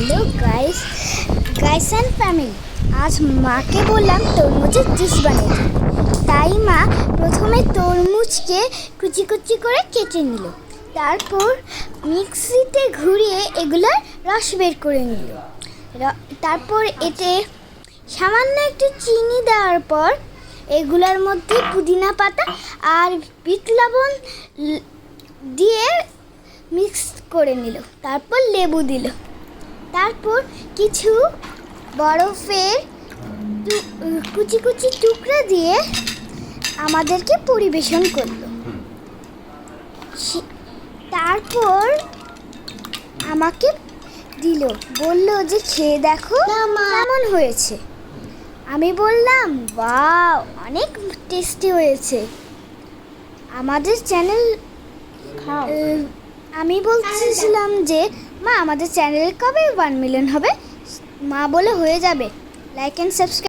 Hello guys and family. আজ মাকে বললাম তরমুজের জুস বানিয়ে দিতে। তাই মা প্রথমে তরমুজকে কুচি কুচি করে কেটে নিল, তারপর মিক্সিতে ঘুরিয়ে এগুলোর রস বের করে নিল। তারপর এতে সামান্য একটু চিনি দেওয়ার পর এগুলোর মধ্যে পুদিনা পাতা আর বিট লবণ দিয়ে মিক্স করে নিল। তারপর লেবু দিল, তারপর কিছু বরফের কুচি কুচি টুকরা দিয়ে আমাদেরকে পরিবেশন করলো। তারপর আমাকে দিল, বলল যে খেয়ে দেখো কেমন হয়েছে। আমি বললাম ওয়াও, অনেক টেস্টি হয়েছে। আমাদের চ্যানেল আমি বলছিলাম যে মা আমাদের চ্যানেল কবে 1 মিলিয়ন হবে। মা বলে হয়ে যাবে, লাইক অ্যান্ড সাবস্ক্রাইব।